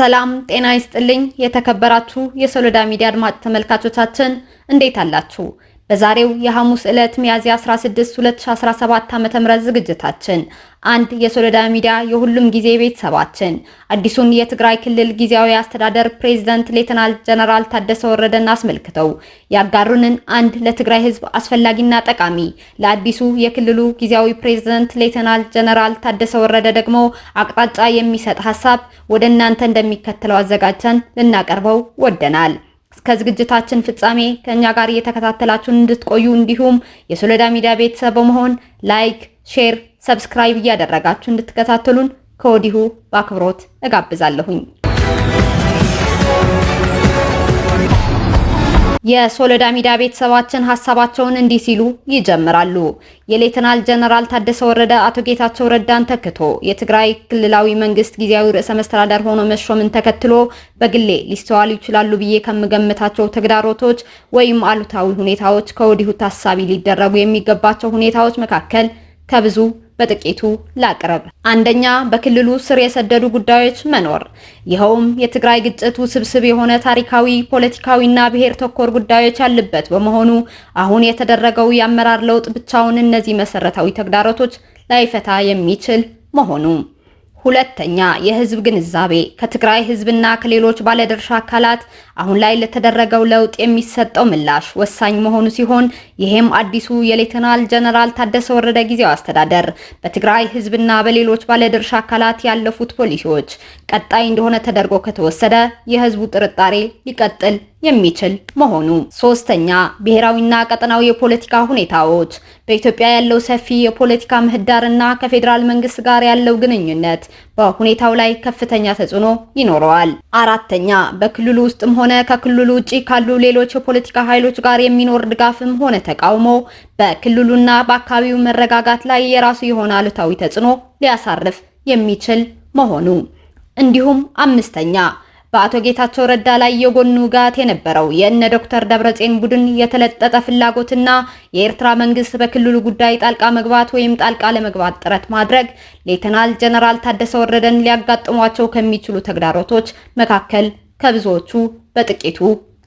ሰላም ጤና ይስጥልኝ የተከበራችሁ የሶሎዳ ሚዲያ አድማጭ ተመልካቾቻችን እንዴት አላችሁ? በዛሬው የሐሙስ ዕለት ሚያዝያ 16 2017 ዓ.ም ዝግጅታችን አንድ የሶሎዳ ሚዲያ የሁሉም ጊዜ ቤተሰባችን አዲሱን የትግራይ ክልል ጊዜያዊ አስተዳደር ፕሬዝዳንት ሌተናል ጀነራል ታደሰ ወረደን አስመልክተው ያጋሩንን አንድ ለትግራይ ሕዝብ አስፈላጊና ጠቃሚ ለአዲሱ የክልሉ ጊዜያዊ ፕሬዝዳንት ሌተናል ጀነራል ታደሰ ወረደ ደግሞ አቅጣጫ የሚሰጥ ሐሳብ ወደ እናንተ እንደሚከተለው አዘጋጅተን ልናቀርበው ወደናል። እስከ ዝግጅታችን ፍጻሜ ከኛ ጋር እየተከታተላችሁን እንድትቆዩ እንዲሁም የሶሎዳ ሚዲያ ቤተሰብ በመሆን ላይክ፣ ሼር፣ ሰብስክራይብ እያደረጋችሁ እንድትከታተሉን ከወዲሁ በአክብሮት እጋብዛለሁኝ። የሶሎዳ ሚዲያ ቤተሰባችን ሐሳባቸውን እንዲህ ሲሉ ይጀምራሉ። የሌተናል ጀነራል ታደሰ ወረደ አቶ ጌታቸው ረዳን ተክቶ የትግራይ ክልላዊ መንግስት ጊዜያዊ ርዕሰ መስተዳደር ሆኖ መሾምን ተከትሎ በግሌ ሊስተዋሉ ይችላሉ ብዬ ከምገምታቸው ተግዳሮቶች ወይም አሉታዊ ሁኔታዎች ከወዲሁ ታሳቢ ሊደረጉ የሚገባቸው ሁኔታዎች መካከል ከብዙ በጥቂቱ ላቅርብ። አንደኛ፣ በክልሉ ስር የሰደዱ ጉዳዮች መኖር። ይኸውም የትግራይ ግጭት ውስብስብ የሆነ ታሪካዊ፣ ፖለቲካዊና ብሔር ተኮር ጉዳዮች ያሉበት በመሆኑ አሁን የተደረገው የአመራር ለውጥ ብቻውን እነዚህ መሰረታዊ ተግዳሮቶች ላይፈታ የሚችል መሆኑ። ሁለተኛ፣ የህዝብ ግንዛቤ ከትግራይ ህዝብና ከሌሎች ባለድርሻ አካላት አሁን ላይ ለተደረገው ለውጥ የሚሰጠው ምላሽ ወሳኝ መሆኑ ሲሆን ይሄም አዲሱ የሌተናል ጀነራል ታደሰ ወረደ ጊዜያዊ አስተዳደር በትግራይ ህዝብና በሌሎች ባለድርሻ አካላት ያለፉት ፖሊሲዎች ቀጣይ እንደሆነ ተደርጎ ከተወሰደ የህዝቡ ጥርጣሬ ሊቀጥል የሚችል መሆኑ። ሶስተኛ፣ ብሔራዊና ቀጠናዊ የፖለቲካ ሁኔታዎች በኢትዮጵያ ያለው ሰፊ የፖለቲካ ምህዳርና ከፌዴራል መንግስት ጋር ያለው ግንኙነት በሁኔታው ላይ ከፍተኛ ተጽዕኖ ይኖረዋል። አራተኛ፣ በክልሉ ውስጥም ሆነ ከክልሉ ውጪ ካሉ ሌሎች የፖለቲካ ኃይሎች ጋር የሚኖር ድጋፍም ሆነ ተቃውሞ በክልሉና በአካባቢው መረጋጋት ላይ የራሱ የሆነ አሉታዊ ተጽዕኖ ሊያሳርፍ የሚችል መሆኑ። እንዲሁም አምስተኛ፣ በአቶ ጌታቸው ረዳ ላይ የጎን ውጋት የነበረው የእነ ዶክተር ደብረጽዮን ቡድን የተለጠጠ ፍላጎትና የኤርትራ መንግስት በክልሉ ጉዳይ ጣልቃ መግባት ወይም ጣልቃ ለመግባት ጥረት ማድረግ ሌተናል ጀነራል ታደሰ ወረደን ሊያጋጥሟቸው ከሚችሉ ተግዳሮቶች መካከል ከብዙዎቹ በጥቂቱ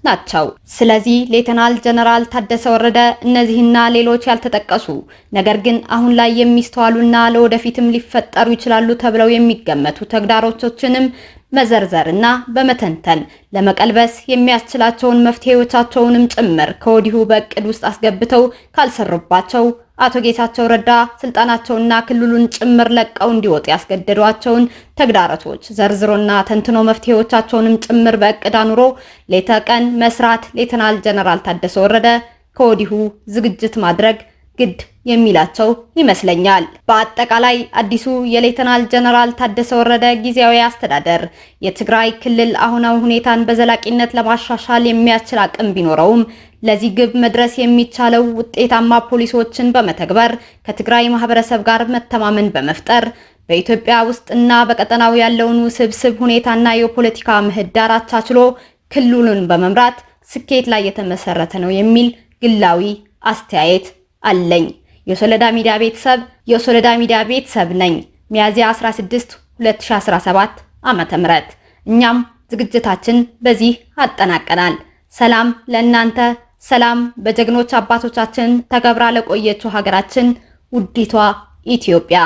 ናቸው። ስለዚህ ሌተናል ጀነራል ታደሰ ወረደ እነዚህና ሌሎች ያልተጠቀሱ ነገር ግን አሁን ላይ የሚስተዋሉና ለወደፊትም ሊፈጠሩ ይችላሉ ተብለው የሚገመቱ ተግዳሮቶችንም መዘርዘርና በመተንተን ለመቀልበስ የሚያስችላቸውን መፍትሄዎቻቸውንም ጭምር ከወዲሁ በእቅድ ውስጥ አስገብተው ካልሰሩባቸው አቶ ጌታቸው ረዳ ስልጣናቸውና ክልሉን ጭምር ለቀው እንዲወጡ ያስገደዷቸውን ተግዳሮቶች ዘርዝሮና ተንትኖ መፍትሄዎቻቸውንም ጭምር በእቅድ አኑሮ ሌተ ቀን መስራት ሌተናል ጀነራል ታደሰ ወረደ ከወዲሁ ዝግጅት ማድረግ ግድ የሚላቸው ይመስለኛል። በአጠቃላይ አዲሱ የሌተናል ጀነራል ታደሰ ወረደ ጊዜያዊ አስተዳደር የትግራይ ክልል አሁናዊ ሁኔታን በዘላቂነት ለማሻሻል የሚያስችል አቅም ቢኖረውም ለዚህ ግብ መድረስ የሚቻለው ውጤታማ ፖሊሲዎችን በመተግበር ከትግራይ ማህበረሰብ ጋር መተማመን በመፍጠር በኢትዮጵያ ውስጥና በቀጠናው ያለውን ውስብስብ ሁኔታና የፖለቲካ ምህዳር አቻችሎ ክልሉን በመምራት ስኬት ላይ የተመሰረተ ነው የሚል ግላዊ አስተያየት አለኝ። የሶሎዳ ሚዲያ ቤተሰብ ነኝ። ሚያዝያ 16 2017 ዓ.ም። እኛም ዝግጅታችን በዚህ አጠናቀናል። ሰላም ለእናንተ፣ ሰላም በጀግኖች አባቶቻችን ተገብራ ለቆየችው ሀገራችን ውዲቷ ኢትዮጵያ።